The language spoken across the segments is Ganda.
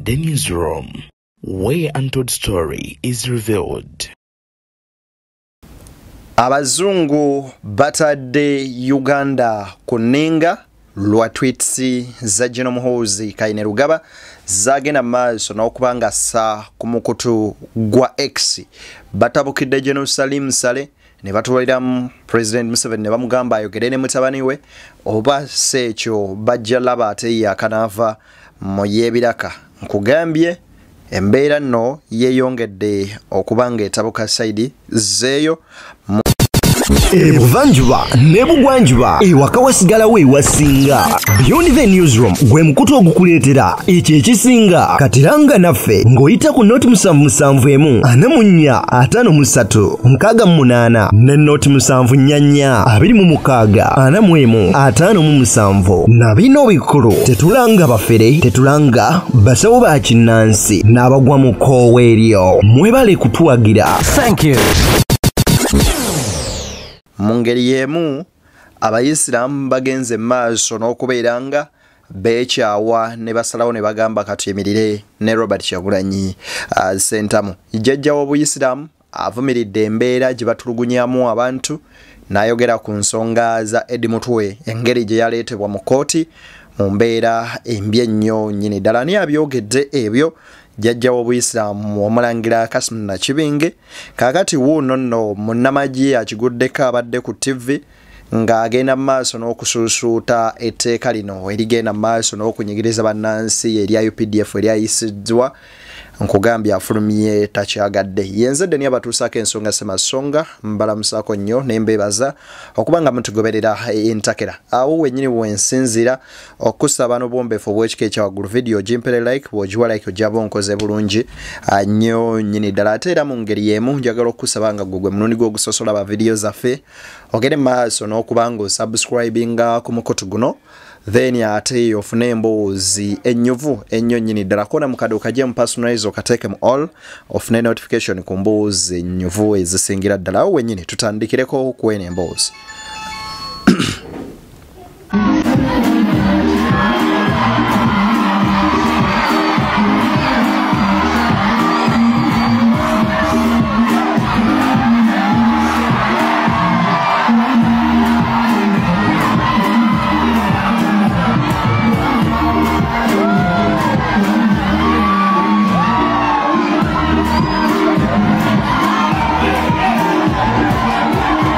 The Newsroom, where untold story is revealed. Abazungu batadde Uganda kuninga lwa tweets za General Muhoozi Kainerugaba zagenda maaso n'okubanga sa ku mukutu gwa X batabukidde General Salim Saleh ne batwaliramu President Museveni ne bamugamba ayogere ne mutabani we oba sekyo bajja laba ate yakanava mu yebiraka nkugambye embeera nno yeeyongedde okubanga etabuka saidi zeeyo Ebuvanjuba nebugwanjuba ewaka wasigalawo ewasinga. Beyond the Newsroom gwe mukutu ogukuleetera ekyo ekisinga katiranga naffe ng'oyita ku noti 771 44 53 ne noti 744 26 45 na bino bikulu tetulanga bafere tetulanga basawo ba kinnansi n'abagwa mu koowe eryo mwebale kutuwagira. Thank you. Mungeri yemu abayisilamu bagenze maaso n'okubeeranga beekyawa ne basalawo ne bagamba katuyimirire ne Robert Kyagulanyi Ssentamu. Jjajja w'obuyisilamu avumiridde embeera gye batulugunyamu abantu n'ayogera ku nsonga za Eddie Mutwe engeri gye yaleetebwa mu kkooti mu mbeera embi ennyo nnyini ddala. Ani abyogedde ebyo? Jjajja w'obuyisilamu Omulangira Kassim Nakibinge. Kaakati wuuno nno munnamagye akiguddeko abadde ku TV ng'agenda maaso n'okusuusuuta etteeka lino erigenda maaso n'okunyigiriza bannansi erya UPDF eryayisiddwa nkugambye afulumye takyagadde. Yenzedde ni abatuusaako ensonga Ssemasonga mbalamusaako nnyo nembeebaza okubanga mutugoberera entakera awo wennyini wensinzira okusaba n'obwombeefu obw'ekika ekyawaggulu video gimpere like bw'ogiwa like ojjaba onkoze bulungi nnyo nnyini ddala. Ate era mu ngeri y'emu njagala okusaba nga gwe munundi gw'ogusosola ba video zaffe ogende maaso n'okubanga osubscribinga ku mukutu guno then ate ofune emboozi ennyuvu ennyo nnyini ddala kona mukadde okajja mu personalize okateeke mu all ofune notification ku mboozi ennyuvu ezisingira ddala. Awo wennyini tutandikireko kwena emboozi.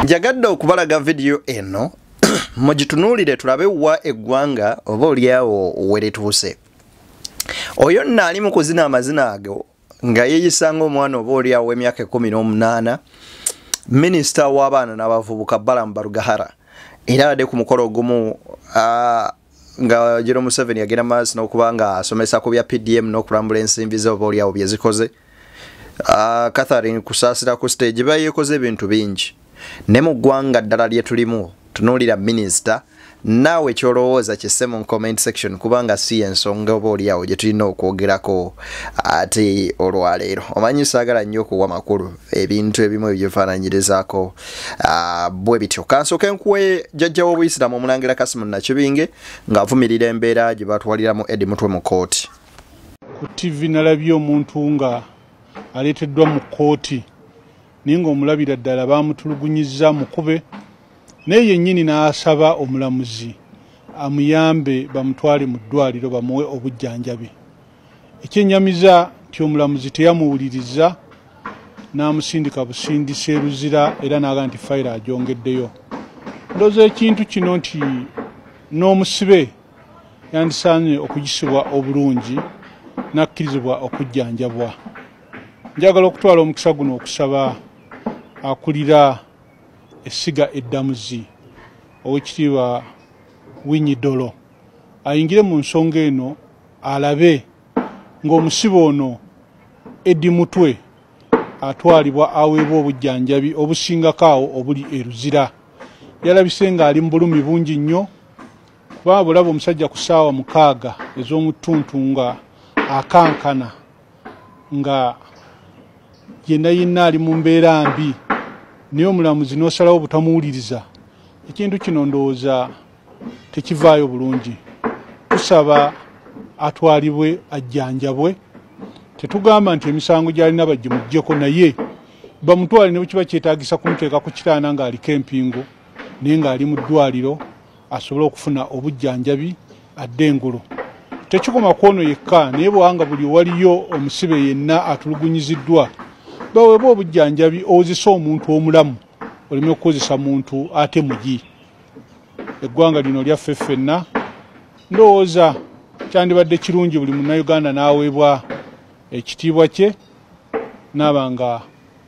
Njagadde okubalaga video eno mugitunuulire tulabe wa eggwanga oba olyawo werituuse. Oyo nno ali mu kuzina amazina ago nga yeeyisanga omwana oba olyawo w'emyaka 18 minisita w'abaana n'abavubuka Balaam Barugahara era abadde ku mukolo ogumu nga General Museveni yagenda maaso n'okuba nga asomesa ku bya PDM n'okulambula ensimbi ze oba olyawo bye zikoze. Catherine kusaasira ku stage bayeekoze ebintu bingi. Ne mu ggwanga ddala lye tulimu tunuulira minisita naawe kyolowooza kisse mu comment section kubanga si ensonga oba oliawo gye tulina okwogerako ate olwaleero. Omanyi saagala nnyo okuwa makulu ebintu ebimu ebyefaananyirizaako bwe bityo. Kansooke nkuwe jjajja w'obuyisiramu Omulangira Kassim Nakibinge ng'avumirira embeera gye batwaliramu Eddie Mutwe mu kkooti. Ku TV nalabye omuntu nga aleeteddwa mu kkooti ninga omulabira ddala bamutulugunyiza mukube naye yennyini n'asaba omulamuzi amuyambe bamutwale mu ddwaliro bamuwe obujjanjabi. Ekyennyamiza nti omulamuzi teyamuwuliriza n'amusindika busindisi eruzira era n'aga nti fayiro agyongeddeyo. Ndowooza ekintu kino nti n'omusibe yandisaanye okugisibwa obulungi n'akkirizibwa okujjanjabwa. Njagala okutwala omukisa guno okusaba akulira essiga eddamuzi ow'ekitiibwa Winyi Dolo ayingire mu nsonga eno alabe ng'omusibe ono Eddie Mutwe atwalibwa aweebwa obujjanjabi obusingako awo obuli eruzira. Yalabise ng'ali mu bulumi bungi nnyo kuba bulaba omusajja ku ssaawa 6 ez'omutuntu nga akankana nga yenna ali mu mbeera mbi naye omulamuzi n'osalawo butamuwuliriza. Ekintu kino ndowooza tekivaayo bulungi. Tusaba atwalibwe ajjanjabwe. Tetugamba nti emisango gyalina bagimuggyeko naye bamutwale ne kiba kyetaagisa kumuteeka ku kiraana ng'aliko empingo naye ng'ali mu ddwaliro asobole okufuna obujjanjabi adde engulu. Tekikoma kwono yekka naye bwanga buli waliyo omusibe yenna atulugunyiziddwa baweebwa obujjanjabi ozisa omuntu omulamu oleme okukozesa muntu ate mugi. Eggwanga lino lyaffe ffenna ndowooza kyandibadde kirungi buli munnayuganda n'aweebwa ekitiibwa kye n'abanga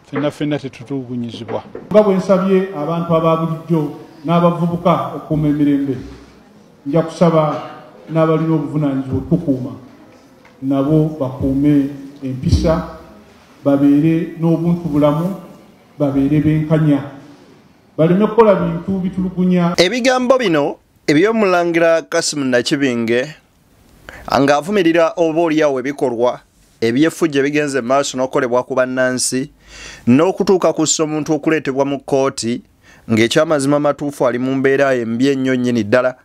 ffenna tetutulugunyizibwa. Nga bwe nsabye abantu aba bulijjo n'abavubuka okuuma emirembe, nja kusaba n'abalina obuvunaanyizibwa okutukuuma nabo bakuume empisa, babeere n'obuntu bulamu, babeere benkanya, baleme kukola bintu bitulugunya. Ebigambo bino eby'omulangira Kassim Nakibinge ng'avumirira oba oliawo ebikolwa eby'effujjo bigenze maaso n'okolebwa ku bannansi n'okutuuka ku ssa omuntu okuleetebwa mu kkooti ng'ekyamazima amatuufu ali mu mbeera embi ennyo nnyini ddala,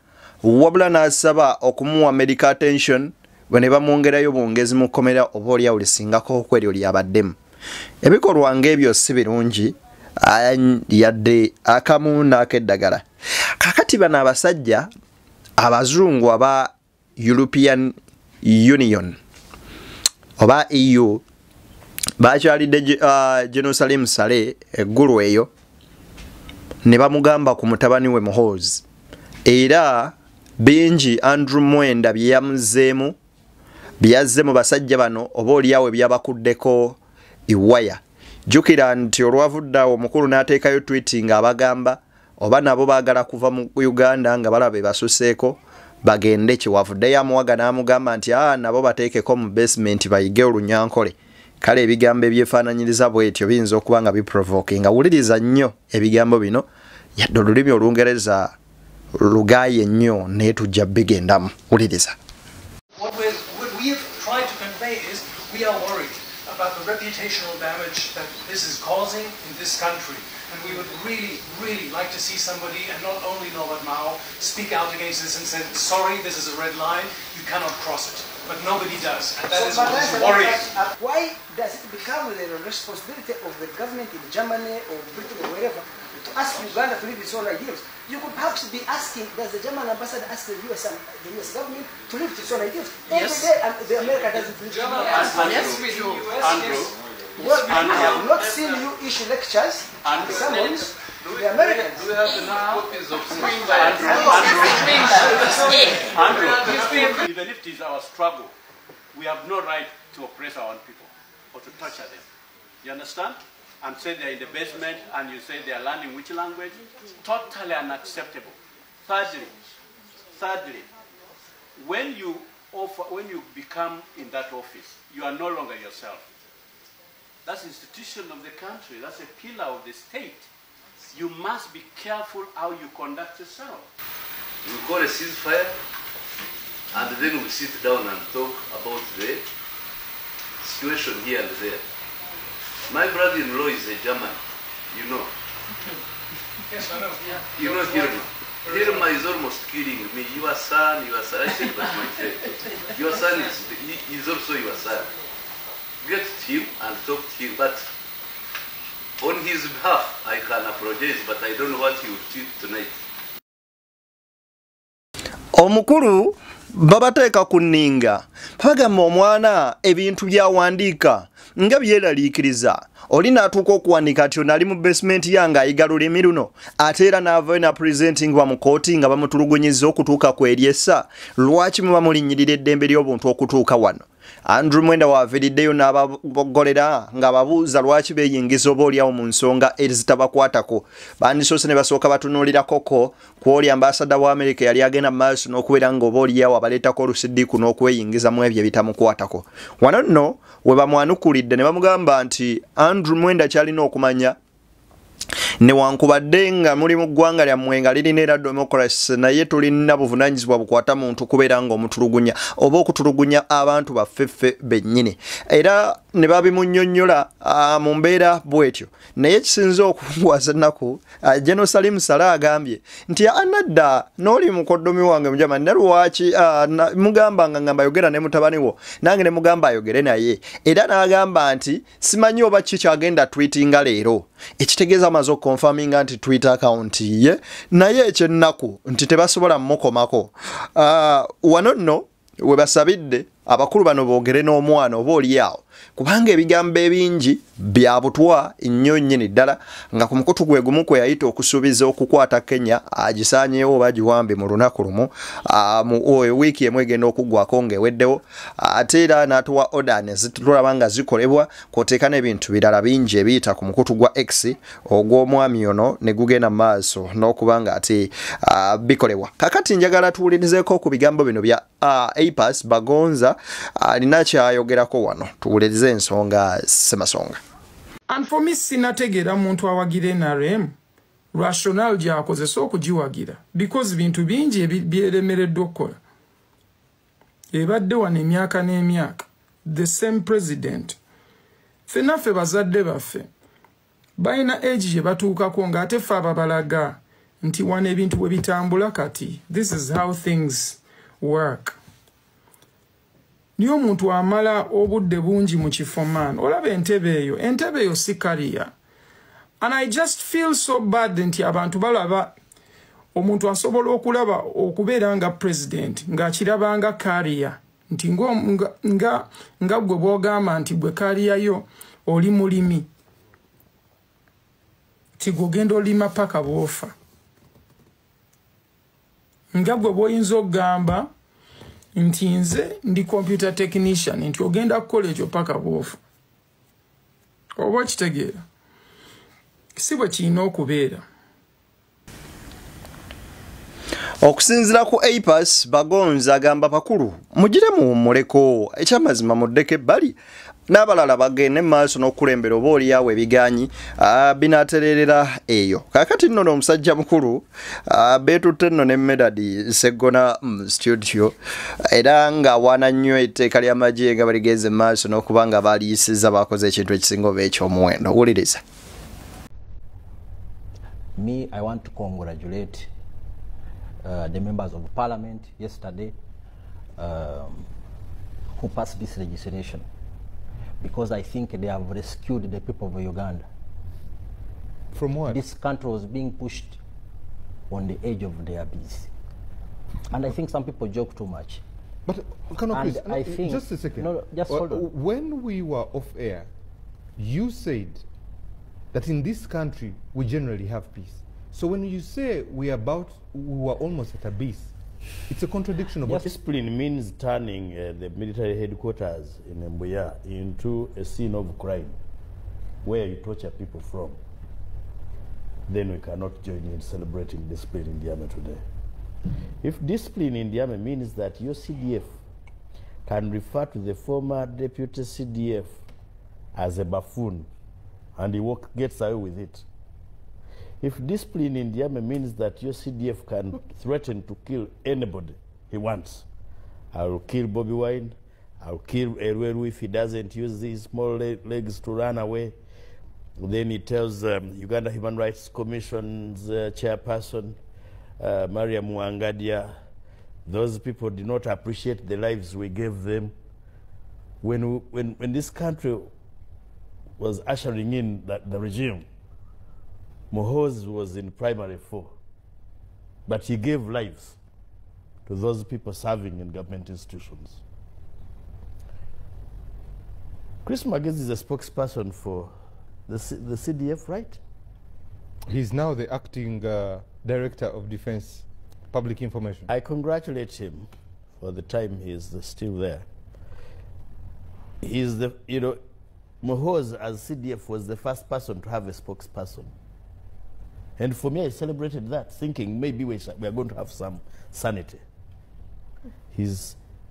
wabula n'asaba okumuwa medical attention bwe ne bamwongerayo bwongezi mu kkomera oba oliawo lisingako okweryo lyabaddemu. Ebikolwa ng'ebyo si birungi yadde akamu n'akeddagala. Kakati bano abasajja abazungu aba European Union oba EU bakyalidde Jerusalem Sale eggulu eyo ne bamugamba ku mutabani we Muhoozi, era bingi Andrew Mwenda byeyamuzzeemu byazze mu basajja bano oba oliawo byabakuddeko iwaya. Jjukira nti olwavuddawo omukulu n'ateekayo tweet ng'abagamba oba nabo baagala kuva mu Uganda nga balaba basuseeko bagende kiwavuddeyo amuwaga n'amugamba nti nabo bateekeko mu basement bayige olunyankole. Kale ebigambo ebyefaananyiriza bwetyo biyinza okuba nga biprovokinga. Wuliriza nnyo ebigambo bino yadde olulimi Olungereza lugaaye nnyo naye tujja bigendamu. Wuliriza. What we've tried to convey is we are worried about the reputational damage that this is causing in this country. And we would really, really like to see somebody, and not only Norbert Mao, speak out against this and say, sorry, this is a red line, you cannot cross it. But nobody does, and that is what is worrying. Why does it become the responsibility of the government in Germany or Britain or wherever to ask Uganda to leave its own ideals? You could perhaps be asking, does the German ambassador ask the US government to leave its own ideals? Yes. Every day, the America doesn't leave its own ideals. Yes, we do. Well, I have not seen you issue lectures and sermons to the Americans. Do we have enough copies of Andrew, even if it is our struggle, we have no right to oppress our own people or to torture them. You understand? And say they're in the basement and you say they're learning which language? Totally unacceptable. Thirdly, when you become in that office, you are no longer yourself. That's the institution of the country. That's a pillar of the state. You must be careful how you conduct yourself. We call a ceasefire, and then we sit down and talk about the situation here and there. My brother-in-law is a German, you know. Yes, I know. You know Hirma. Hirma is almost killing me. Your son, I said, but my friend. Your son is also your son. Get him and talk to him, but on his behalf, I can apologize, but I don't know what he will do tonight. Omukulu babateeka ku nninga bagamba omwana ebintu byawandiika nga byeraliikiriza oli n'atuuka okuwandiika ati ono ali mu basement yange ayiga lulimi luno ate era n'avayo na presentingwa mu kooti nga bamutulugunyizza okutuuka ku eryessa. Lwaki muba mulinnyirira eddembe ly'obuntu okutuuka wano? Andrew Mwenda waaviriddeyo n'ababoggolera ng'ababuuza lwaki beeyingiza oba oliawo mu nsonga ezitabakwatako. Bandisoose ne basooka batunuulirakoko ku oli ambasada wa America yali agenda mu maaso n'okubeera ng'oba oliawo abaleetako olusiddiiku n'okweyingiza mu ebyo ebitamukwatako. Wano nno we bamwanukulidde ne bamugamba nti Andrew Mwenda kyalina okumanya newankubadde nga muli mu ggwanga lyammwe nga lirina era democracy naye tulina buvunaanyizibwa bukwata muntu kubeera nga omutulugunya oba okutulugunya abantu baffeffe bennyini era ne babimunnyonnyola mu mbeera bwetyo naye kisinze okungwaza ennaku General Salim Saleh agambye nti anadda n'oli mukoddomi wange mujamani nalwaki mugamba nga ngamba yogera ne mutabani wo nange ne mugamba ayogere naye era n'agamba nti simanyi oba ki kyagenda tweetinga leero ekitegeeza amaze okukonfaminga nti Twitter account ye naye ekyennaku nti tebasobola mmukomako wano nno we basabidde abakulu bano boogere n'omwana oba oliawo kubanga ebigambo ebingi bya butwa nnyo nnyini ddala nga ku mukutu gwe gumu kwe yayita okusuubiza okukwata Kenya agisaanyeewo oba giwambe mu lunaku lumu mu wiiki emu egenda okuggwako ng'eweddewo ate era n'atuwa oda ne zitulaba nga zikolebwa kw'oteeka n'ebintu birala bingi ebiyita ku mukutu gwa X ogw'omwami ono ne gugenda mu maaso n'okuba nga ate bikolebwa. Kakati njagala tuwulirizeeko ku bigambo bino bya APAS Bagonza alina kyayogerako wano tuwulirize ensonga Ssemasonga. And for me sinategeera muntu awagira NRM rational gyakozesa okugiwagira because bintu bingi byeremereddwa okukola ebadde wano emyaka n'emyaka the same president ffenaffe bazadde baffe balina age gye batuukako ng'ate ffe ababalaga nti wano ebintu bwe bitambula kati this is how things work. Niyo muntu amala obudde bungi mu kifo man olaba entebe eyo si kaliya and I just feel so bad nti abantu balaba omuntu asobola okulaba okubeera nga president ng'akiraba nga kaliya nti nga gwe bw'ogamba nti gwe kaliya yo oli mulimi ti gugenda olima paka bwofa nga gwe bw'oyinza okugamba nti nze ndi computer technician nti ogenda kukola ekyo paka bwofu oba kitegeera si bwe kirina okubeera. Okusinziira ku APAS Bagonza agamba bakulu mugire muwummuleko ekyamazima muddeko ebbali n'abalala bagende maaso n'okulembera oba oliawo ebiganyi binaatererera eyo. Kakati nno n'omusajja mukulu beetutte nno ne Medadi Seggona studio era nga wana nnyo etteeka ly'amagye nga baligeze maaso n'okuba nga baliyisiza bakoze ekintu ekisinga oba eky'omuwendo. Wuliriza. Me, I want to congratulate the members of parliament yesterday who passed this legislation because I think they have rescued the people of Uganda. From what? This country was being pushed on the edge of the abyss. And I think some people joke too much. But please, I think, just a second. No, just hold on. When we were off air, you said that in this country we generally have peace. So when you say we were almost at a base, it's a contradiction of what discipline means turning the military headquarters in Mbuya into a scene of crime where you torture people from. Then we cannot join in celebrating discipline in the army today. If discipline in the army means that your CDF can refer to the former deputy CDF as a buffoon and he gets away with it. If discipline in the army means that your CDF can threaten to kill anybody he wants, I will kill Bobby Wine, I'll kill Erweru if he doesn't use these small legs to run away. Then he tells Uganda Human Rights Commission's chairperson, Maria Muangadia, those people did not appreciate the lives we gave them. When this country was ushering in the regime, Mohoz was in primary 4, but he gave lives to those people serving in government institutions. Chris Magezi is a spokesperson for the CDF, right? He's now the acting Director of Defense Public Information. I congratulate him for the time he is still there. He's Mohoz as CDF was the first person to have a spokesperson. And for me, I celebrated that, thinking maybe we are going to have some sanity. He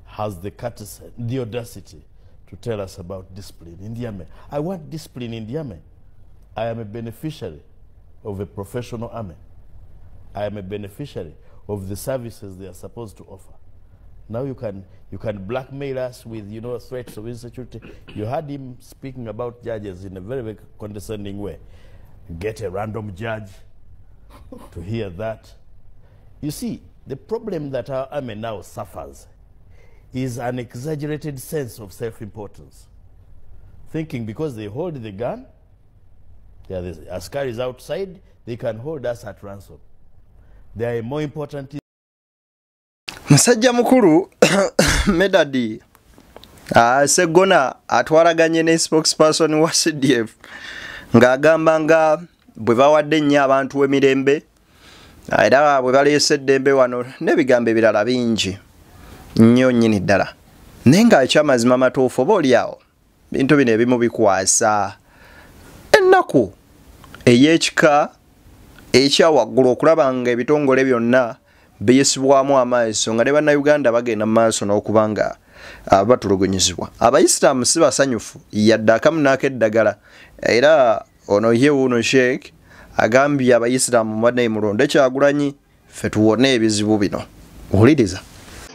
has the courtesy, the audacity to tell us about discipline in the army. I want discipline in the army. I am a beneficiary of a professional army. I am a beneficiary of the services they are supposed to offer. Now you can blackmail us with, you know, threats of insecurity. You heard him speaking about judges in a very, very condescending way. Get a random judge to hear that. You see, the problem that our army now suffers is an exaggerated sense of self-importance. Thinking because they hold the gun, there are the askaris outside, they can hold us at ransom. They are more important. Musajja mukuru Medadi Segona atwaraganye ne spokesperson wa CDF ng'agamba nga bwe bawadde nnyo abantu emirembe era bwe baleese eddembe wano n'ebigambo ebirala bingi nnyo nnyini ddala naye ng'ekyamazima matuufu oba oliawo bintu bino ebimu bikwasa ennaku ey'ekika ekya waggulu okulaba nga ebitongole byonna biyisibwamu amaaso nga ne bannayuganda bagenda mu maaso n'okubanga batulugunyizibwa. Abayisiraamu si basanyufu yadde akamu n'akeddagala era ono ye wuno Sheikh agambye abayisiraamu bane mulonde Kyagulanyi ffe tuwone ebizibu bino. Wuliriza.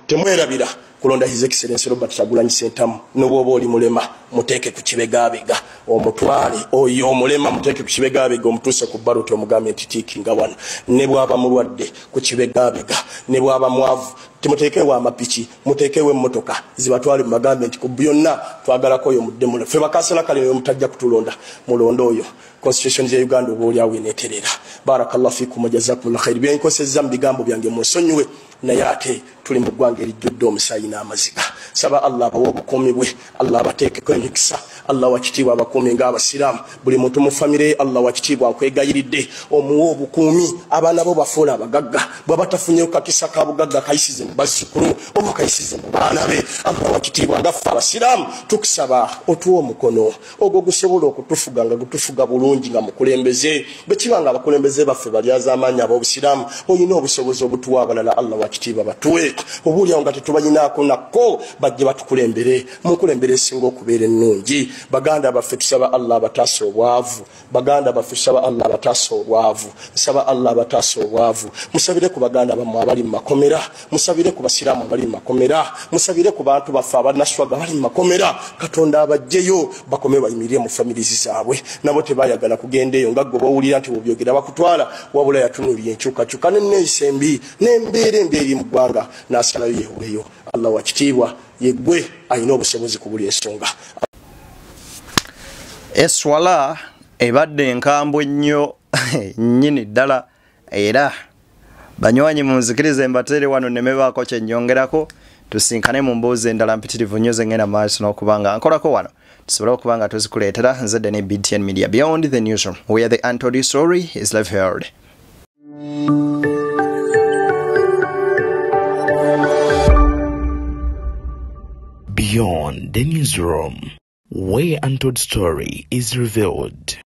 Temwerabira kulonda His Excellency Robert Kyagulanyi Ssentamu n'obwoba oli mulema muteeke ku kibegabega omutwale oyo omulema muteeke ku kibegabega omutuse ku baloti omugambe nti tiikinga wano ne bwaba mulwadde ku kibegabega ne bwaba mwavu timuteekewo amapiki muteekewo emmotoka zibatwale mu magambe nti ku byonna twagalako oyo muddemula ffe bakansala kale mutajja kutulonda mulondo oyo constitution ya Uganda oba oli awo eneeterera. Barakallahu fikum wa jazakumullahu khair. Byenkosezza mu bigambo byange munsonyiwe naye ate tuli mu ggwanga erijjudde omusaayi n'amaziga. Saba Allah abawa obukuumi bwe, Allah abateekeko emikisa, Allah wakitiibwa abakuumi ng'abasiraamu buli muntu mu famire Allah wakitiibwa nkwegayiridde omuwa obukuumi abaana bo bafuula abagagga bwe batafunye kakisa ka bugagga kayisize mu bazzukulu oba kayisize mu baana be Allah wakitiibwa ngaffe abasiraamu tukusaba otuwa omukono ogwo gusobola okutufuga nga gutufuga bulungi nga mukulembeze bwe kiba nga abakulembeze baffe balyaza amaanyi ab'obusiraamu olina obusobozi obutuwa abalala Allah wakitiibwa batuwe obuulyawo nga tetubanyinaako nakko bajje batukulembere mukulembere esinga okubeera ennungi. Baganda baffe tusaba Allah abataasa obwavu, baganda baffe tusaba Allah abataasa obwavu, tusaba Allah abataasa obwavu. Musabire ku baganda bammwe abali mu makomera, musabire ku basiraamu abali mu makomera, musabire ku bantu baffe abanaswaga abali mu makomera. Katonda abajjeyo bakome bayimirire mu families zaabwe nabo tebayagala kugenda eyo nga gwe bawulira nti obyogera bakutwala wabula yatunuulira enkyukakyuka n'enneeyisa embi n'embeera embi eri mu ggwanga n'asalayo yeeweeyo. Allah wakitiibwa yeggwe alina obusobozi ku buli ensonga. Eswala ebadde enkambwe nnyo nnyini ddala era banywanyi munzikirize mbatere wano nemebaako kye nnyongerako tusinkane mu mbuuzi endala mpitirivu nnyo zengenda maaso n'okubanga nkolako wano tusobole okuba nga tuzikuleetera nzedde ne BTN Media Beyond the Newsroom where the untold story is live heard. Beyond the Newsroom, where untold story is revealed.